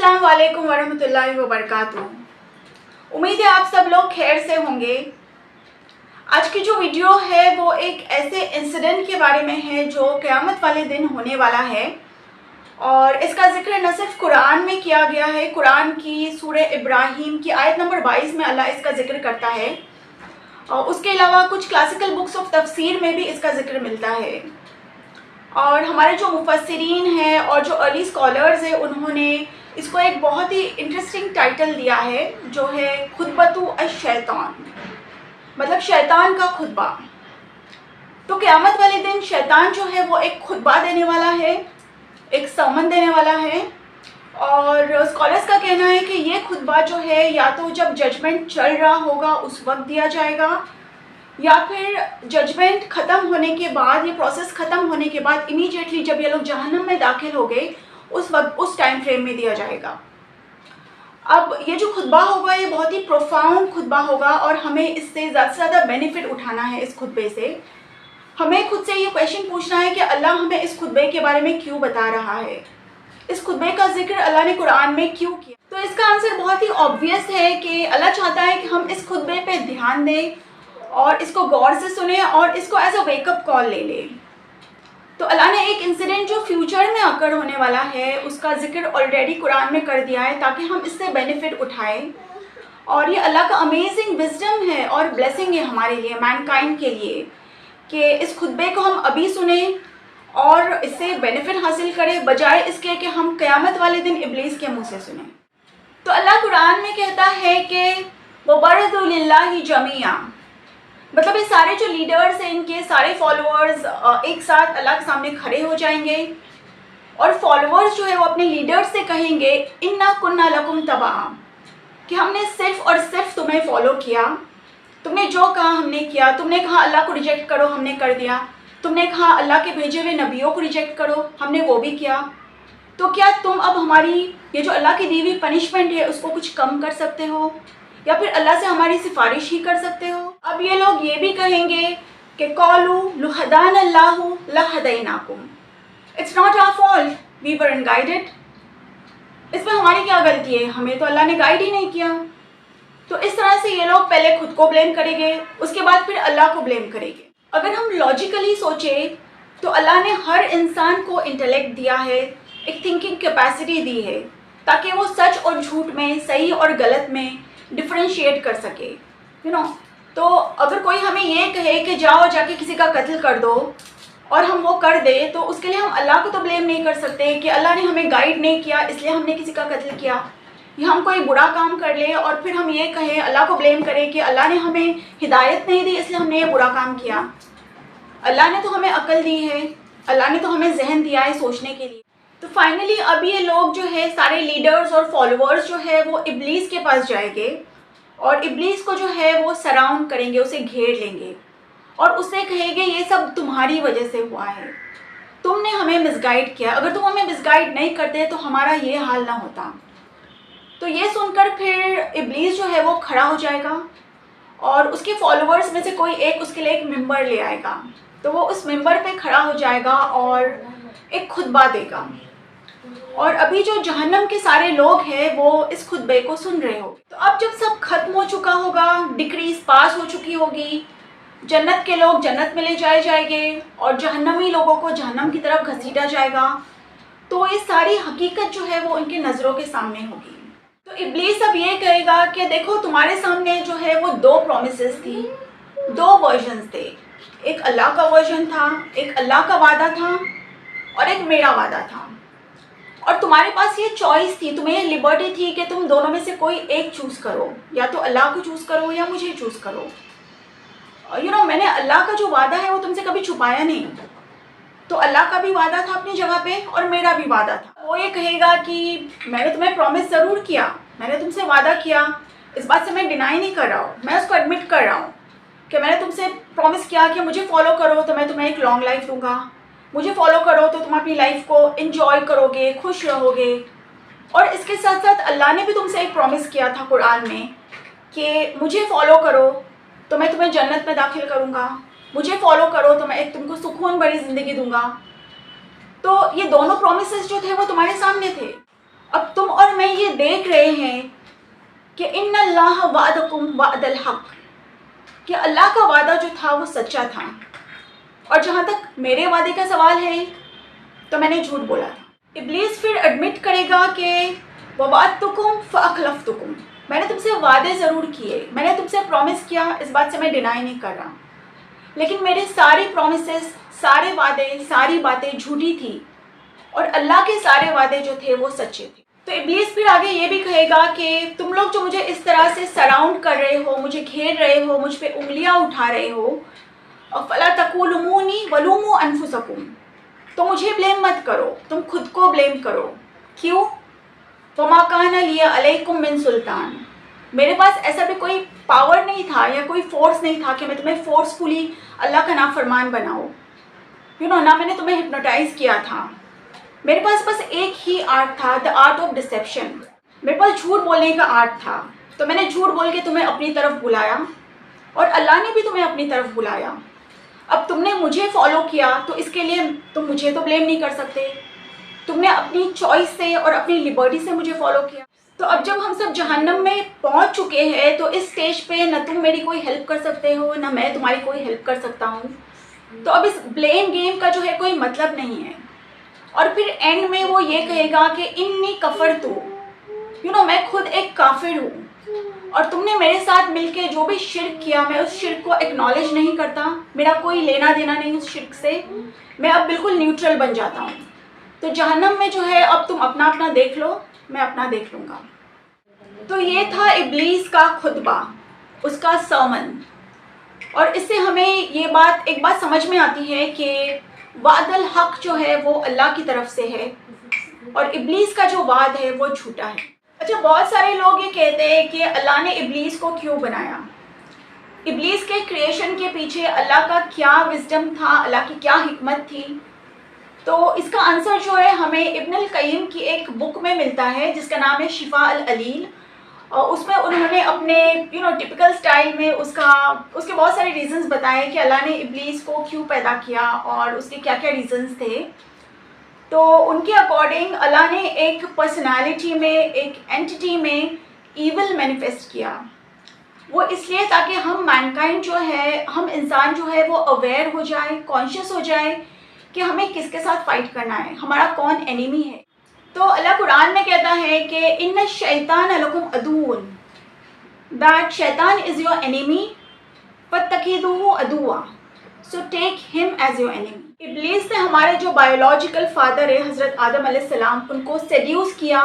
अस्सलाम वालेकुम वरहमतुल्लाहि वबरकातुहू। उम्मीद है आप सब लोग खैर से होंगे। आज की जो वीडियो है वो एक ऐसे इंसिडेंट के बारे में है जो क़यामत वाले दिन होने वाला है, और इसका जिक्र न सिर्फ कुरान में किया गया है, कुरान की सूरह इब्राहीम की आयत नंबर 22 में अल्लाह इसका जिक्र करता है, और उसके अलावा कुछ क्लासिकल बुक्स ऑफ तफसीर में भी इसका जिक्र मिलता है। और हमारे जो मुफस्सिरीन हैं और जो अर्ली स्कॉलर्स हैं उन्होंने इसको एक बहुत ही इंटरेस्टिंग टाइटल दिया है, जो है खुतबतु अश-शैतान, मतलब शैतान का खुतबा। तो क़यामत वाले दिन शैतान जो है वो एक खुतबा देने वाला है, एक sermon देने वाला है, और स्कॉलर्स का कहना है कि ये खुतबा जो है या तो जब जजमेंट चल रहा होगा उस वक्त दिया जाएगा, या फिर जजमेंट ख़त्म होने के बाद, ये प्रोसेस ख़त्म होने के बाद इमीडिएटली जब ये लोग जहन्नम में दाखिल हो गए उस वक्त, उस टाइम फ्रेम में दिया जाएगा। अब ये जो खुतबा होगा ये बहुत ही प्रोफाउंड खुतबा होगा, और हमें इससे ज़्यादा से ज़्यादा बेनिफिट उठाना है। इस खुतबे से हमें खुद से ये क्वेश्चन पूछना है कि अल्लाह हमें इस खुतबे के बारे में क्यों बता रहा है, इस खुतबे का जिक्र अल्लाह ने कुरान में क्यों किया। तो इसका आंसर बहुत ही ऑब्वियस है कि अल्लाह चाहता है कि हम इस खुतबे पे ध्यान दें और इसको गौर से सुने और इसको एज अ वेकअप कॉल ले लें। तो अल्लाह ने एक इंसिडेंट जो फ्यूचर में अकर होने वाला है उसका जिक्र ऑलरेडी कुरान में कर दिया है, ताकि हम इससे बेनिफिट उठाएं। और ये अल्लाह का अमेजिंग विजडम है और ब्लेसिंग है हमारे लिए, मैनकाइंड के लिए, कि इस खुतबे को हम अभी सुने और इससे बेनिफिट हासिल करें, बजाय इसके कि हम क़यामत वाले दिन इब्लीस के मुँह से सुने। तो अल्लाह कुरान में कहता है कि वबरज़ु लिल्लाहि जमीआ, मतलब ये सारे जो लीडर्स हैं, इनके सारे फॉलोअर्स एक साथ अल्लाह के सामने खड़े हो जाएंगे, और फॉलोअर्स जो है वो अपने लीडर्स से कहेंगे इन्ना कुन्ना लकुम तबा, कि हमने सिर्फ और सिर्फ तुम्हें फॉलो किया, तुमने जो कहा हमने किया। तुमने कहा अल्लाह को रिजेक्ट करो, हमने कर दिया। तुमने कहा अल्लाह के भेजे हुए नबियों को रिजेक्ट करो, हमने वो भी किया। तो क्या तुम अब हमारी ये जो अल्लाह की दी हुई पनिशमेंट है उसको कुछ कम कर सकते हो, या फिर अल्लाह से हमारी सिफारिश ही कर सकते हो? अब ये लोग ये भी कहेंगे कि कौलू लुहदान अल्लाहु लहदैनाकुम, it's not our fault, we were unguided. इसमें हमारी क्या गलती है, हमें तो अल्लाह ने गाइड ही नहीं किया। तो इस तरह से ये लोग पहले खुद को ब्लेम करेंगे, उसके बाद फिर अल्लाह को ब्लेम करेंगे। अगर हम लॉजिकली सोचें तो अल्लाह ने हर इंसान को इंटेलेक्ट दिया है, एक थिंकिंग कैपेसिटी दी है, ताकि वो सच और झूठ में, सही और गलत में डिफ्रेंशिएट कर सके, यू नो। तो अगर कोई हमें ये कहे कि जाओ जाके किसी का कत्ल कर दो, और हम वो कर दे, तो उसके लिए हम अल्लाह को तो ब्लेम नहीं कर सकते कि अल्लाह ने हमें गाइड नहीं किया इसलिए हमने किसी का कत्ल किया। या हम कोई बुरा काम कर ले और फिर हम ये कहें, अल्लाह को ब्लेम करें कि अल्लाह ने हमें हिदायत नहीं दी इसलिए हमने ये बुरा काम किया। अल्लाह ने तो हमें अक्ल दी है, अल्लाह ने तो हमें जहन दिया है सोचने के लिए। तो फाइनली अब ये लोग जो है, सारे लीडर्स और फॉलोअर्स जो है वो इब्लीस के पास जाएंगे, और इब्लीस को जो है वो सराउंड करेंगे, उसे घेर लेंगे, और उससे कहेंगे ये सब तुम्हारी वजह से हुआ है, तुमने हमें मिसगाइड किया, अगर तुम हमें मिसगाइड नहीं करते तो हमारा ये हाल ना होता। तो ये सुनकर फिर इब्लीस जो है वो खड़ा हो जाएगा, और उसके फॉलोअर्स में से कोई एक उसके लिए एक मेंबर ले आएगा। तो वो उस मेंबर पे खड़ा हो जाएगा और एक खुतबा देगा, और अभी जो जहन्नम के सारे लोग हैं वो इस खुतबे को सुन रहे हो। तो अब जब सब खत्म हो चुका होगा, डिक्रीज पास हो चुकी होगी, जन्नत के लोग जन्नत में ले जाए जाएंगे और जहन्नमी लोगों को जहन्नम की तरफ घसीटा जाएगा, तो ये सारी हकीकत जो है वो उनकी नज़रों के सामने होगी। तो इब्लीस अब ये कहेगा कि देखो तुम्हारे सामने जो है वो दो प्रॉमिसेस थी, दो वर्जन्स थे, एक अल्लाह का वर्जन था, एक अल्लाह का वादा था, और एक मेरा वादा था, और तुम्हारे पास ये चॉइस थी, तुम्हें लिबर्टी थी कि तुम दोनों में से कोई एक चूज़ करो, या तो अल्लाह को चूज़ करो या मुझे चूज़ करो। यू नो, मैंने अल्लाह का जो वादा है वो तुमसे कभी छुपाया नहीं। तो अल्लाह का भी वादा था अपनी जगह पे, और मेरा भी वादा था। वो ये कहेगा कि मैंने तुम्हें प्रॉमिस ज़रूर किया, मैंने तुमसे वादा किया, इस बात से मैं डिनाई नहीं कर रहा हूँ, मैं उसको एडमिट कर रहा हूँ कि मैंने तुमसे प्रॉमिस किया कि मुझे फॉलो करो तो मैं तुम्हें एक लॉन्ग लाइफ दूंगा, मुझे फॉलो करो तो तुम अपनी लाइफ को एंजॉय करोगे, खुश रहोगे। और इसके साथ साथ अल्लाह ने भी तुमसे एक प्रॉमिस किया था कुरान में कि मुझे फॉलो करो तो मैं तुम्हें जन्नत में दाखिल करूँगा, मुझे फॉलो करो तो मैं एक तुमको सुकून भरी ज़िंदगी दूंगा। तो ये दोनों प्रॉमिसेस जो थे वो तुम्हारे सामने थे। अब तुम और मैं ये دیکھ رہے ہیں کہ ان اللہ وعدکم وعد الحق، کہ اللہ کا وعدہ جو تھا وہ سچا تھا، اور جہاں تک میرے وعدے کا سوال ہے تو میں نے جھوٹ بولا تھا۔ ابلیس پھر ایڈمٹ کرے گا کہ ووعدتکم فاخلفتکم، میں نے تم سے وعدے ضرور کیے، میں نے تم سے پرومس کیا، اس بات سے میں ڈینائی نہیں کر رہا، لیکن میرے سارے پرومسز، سارے وعدے، ساری باتیں جھوٹی تھی، اور اللہ کے سارے وعدے جو تھے وہ سچے تھے۔ تو ابلیس پھر آگے یہ بھی کہے گا کہ تم لوگ جو مجھے اس طرح سے سراؤنڈ کر رہے ہو، مجھے گھیر رہے ہو، مجھ پہ انگلیاں اٹھا رہے ہو، فَلَا تَقُولُمُونِي وَلُومُوا أَنفُسَكُمْ، تو مجھے بلیم مت کرو، تم خود کو بلیم کرو۔ کیوں؟ وَمَا كَانَ لِيَ عَلَيْكُمْ مِن سُلطان، میرے پاس ایسا بھی کوئی پاور نہیں تھا یا کوئی فورس نہیں تھا کہ میں تمہیں فورسفلی اللہ کا نافرمان بناؤں، نہ میں نے تمہیں ہپنوٹائز کیا تھا۔ میرے پاس بس ایک ہی آرٹ تھا، دا آرٹ آف ڈسیپشن، میرے پاس جھوٹ بولنے کا آرٹ تھا، تو میں نے جھوٹ بول کے تمہیں اپنی طرف بلایا، اور اللہ نے بھی تمہیں اپنی طرف بلایا۔ اب تم نے مجھے فالو کیا تو اس کے لیے تم مجھے تو بلیم نہیں کر سکتے، تم نے اپنی چوائس سے اور اپنی لبرٹی سے مجھے فالو کیا۔ تو اب جب ہم سب جہنم میں پہنچ چکے ہیں تو اس سٹیج پہ نہ تم میری کوئی ہیلپ کر سکتے ہو، نہ میں تمہاری کوئی ہیلپ کر سکتا ہوں، تو اب اس بلیم گیم کا جو ہے کوئی مطلب نہیں ہے۔ اور پھر اینڈ میں وہ یہ کہے گا کہ انی کفرتو، میں خود ایک کافر ہوں، اور تم نے میرے ساتھ مل کے جو بھی شرک کیا، میں اس شرک کو ایکنالج نہیں کرتا، میرا کوئی لینا دینا نہیں اس شرک سے، میں اب بالکل نیوٹرل بن جاتا ہوں۔ تو جہنم میں جو ہے اب تم اپنا اپنا دیکھ لو، میں اپنا دیکھ لوں گا۔ تو یہ تھا ابلیس کا خطبہ، اس کا سرمن، اور اس سے ہمیں ایک بات سمجھ میں آتی ہے کہ وعد الحق جو ہے وہ اللہ کی طرف سے ہے، اور ابلیس کا جو وعد ہے وہ جھوٹا ہے۔ اچھا، بہت سارے لوگ یہ کہتے ہیں کہ اللہ نے ابلیس کو کیوں بنایا، ابلیس کے کریشن کے پیچھے اللہ کا کیا وزڈم تھا، اللہ کی کیا حکمت تھی؟ تو اس کا آنسر جو ہے ہمیں ابن القیم کی ایک بک میں ملتا ہے جس کا نام ہے شفاء العلیل، اور اس میں انہوں نے اپنے ٹپیکل سٹائل میں اس کے بہت سارے ریزنز بتائے کہ اللہ نے ابلیس کو کیوں پیدا کیا اور اس کے کیا کیا ریزنز تھے۔ تو ان کے اکارڈنگ اللہ نے ایک پرسنالٹی میں، ایک اینٹی میں ایول مینیفیسٹ کیا، وہ اس لیے تاکہ ہم مینکائنڈ جو ہے، ہم انسان جو ہے وہ اویئر ہو جائے، کانشیس ہو جائے کہ ہمیں کس کے ساتھ فائٹ کرنا ہے، ہمارا کون اینیمی ہے۔ تو اللہ قرآن میں کہتا ہے کہ ان الشیطان لکم عدو، دیٹ شیطان از یور انیمی فاتخذوہ عدوا، سو ٹیک ہم ایز یور انیمی۔ ابلیس نے ہمارے جو بایولوجیکل فادر ہے حضرت آدم علیہ السلام، ان کو سیڈیوس کیا،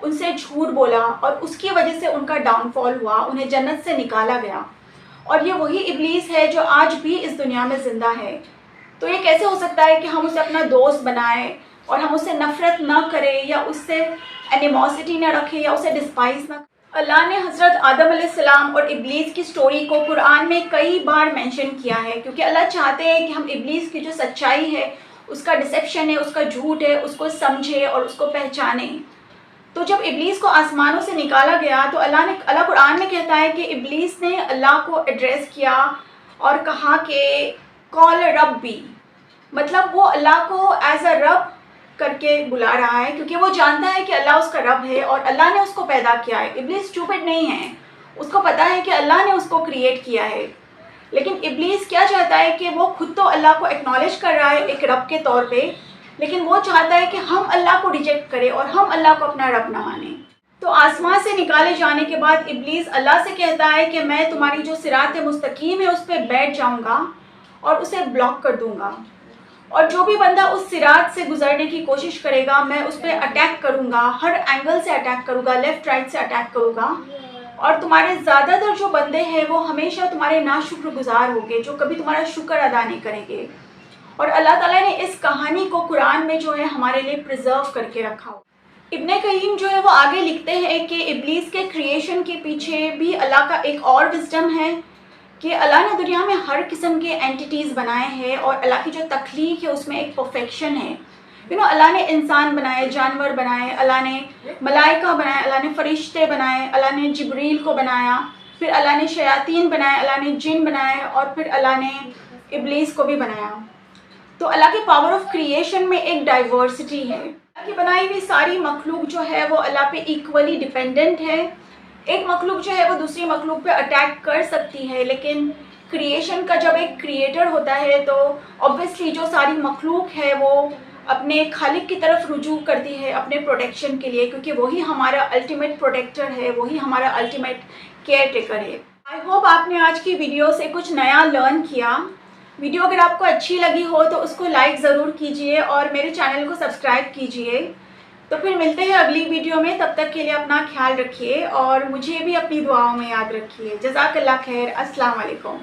ان سے جھوٹ بولا، اور اس کی وجہ سے ان کا ڈاؤن فال ہوا، انہیں جنت سے نکالا گیا، اور یہ وہی ابلیس ہے جو آج بھی اس دنیا میں زندہ ہے۔ تو یہ کیسے ہو سکتا ہے کہ ہم اسے اپنا دوست بنائیں اور ہم اس سے نفرت نہ کریں یا اس سے اینیموسٹی نہ رکھیں یا اسے ڈسپائز نہ کریں؟ اللہ نے حضرت آدم علیہ السلام اور ابلیس کی سٹوری کو قرآن میں کئی بار مینشن کیا ہے، کیونکہ اللہ چاہتے ہیں کہ ہم ابلیس کی جو سچائی ہے، اس کا ڈسیپشن ہے، اس کا جھوٹ ہے، اس کو سمجھیں اور اس کو پہچانیں۔ تو جب ابلیس کو آسمانوں سے نکالا گیا تو اللہ قرآن میں کہتا ہے کہ ابلیس نے اللہ کو ایڈریس کیا اور کہا کہ کال ربی، مطلب وہ اللہ کو ایز اے رب کر کے بلا رہا ہے، کیونکہ وہ جانتا ہے کہ اللہ اس کا رب ہے اور اللہ نے اس کو پیدا کیا ہے۔ ابلیس اسٹوپڈ نہیں ہے، اس کو پتا ہے کہ اللہ نے اس کو کریٹ کیا ہے، لیکن ابلیس کیا چاہتا ہے کہ وہ خود تو اللہ کو ایکنالج کر رہا ہے ایک رب کے طور پہ، لیکن وہ چاہتا ہے کہ ہم اللہ کو ریجیکٹ کریں اور ہم اللہ کو اپنا رب نہ مانیں۔ تو آسمان سے نکالے جانے کے بعد ابلیس اللہ سے کہتا ہے کہ میں تمہاری جو صراط مستقیم ہے اس پہ بیٹھ جاؤں گا اور اسے بلاک کر دوں گا، اور جو بھی بندہ اس صراط سے گزرنے کی کوشش کرے گا میں اس پہ اٹیک کروں گا، ہر اینگل سے اٹیک کروں گا، لیفٹ رائٹ سے اٹیک کروں گا، اور تمہارے زیادہ تر جو بندے ہیں وہ ہمیشہ تمہارے ناشکر گزار ہوں گے، جو کبھی تمہارا شکر ادا نہیں کریں گے۔ اور اللہ تعالیٰ نے اس کہانی کو قرآن میں جو ہے ہمارے لیے پرزرو کر کے رکھا ہو۔ ابن قیم جو ہے وہ آگے لکھتے ہیں کہ ابلیس کے کریشن کے پیچھے بھی اللہ کا ایک اور وزڈم ہے کہ اللہ نے دنیا میں ہر قسم کے اینٹیٹیز بنائے ہیں، اور اللہ کی جو تخلیق ہے اس میں ایک پرفیکشن ہے۔ اللہ نے انسان بنائے، جانور بنائے، اللہ نے ملائکہ بنائے، اللہ نے فرشتے بنائے، اللہ نے جبریل کو بنایا، پھر اللہ نے شیاطین بنائے، اللہ نے جن بنائے، اور پھر اللہ نے ابلیس کو بھی بنایا۔ تو اللہ کے پاور آف کریشن میں ایک ڈائیورسٹی ہے۔ कि बनाई हुई सारी मखलूक जो है वो अल्लाह पे इक्वली डिपेंडेंट है। एक मखलूक जो है वो दूसरी मखलूक पे अटैक कर सकती है, लेकिन क्रिएशन का जब एक क्रिएटर होता है तो ऑब्वियसली जो सारी मखलूक है वो अपने खालिक की तरफ रुजू करती है अपने प्रोटेक्शन के लिए, क्योंकि वही हमारा अल्टीमेट प्रोटेक्टर है, वही हमारा अल्टीमेट केयर टेकर है। आई होप आपने आज की वीडियो से कुछ नया लर्न किया। वीडियो अगर आपको अच्छी लगी हो तो उसको लाइक ज़रूर कीजिए और मेरे चैनल को सब्सक्राइब कीजिए। तो फिर मिलते हैं अगली वीडियो में, तब तक के लिए अपना ख्याल रखिए और मुझे भी अपनी दुआओं में याद रखिए। जज़ाकल्लाह खैर। अस्सलाम वालेकुम।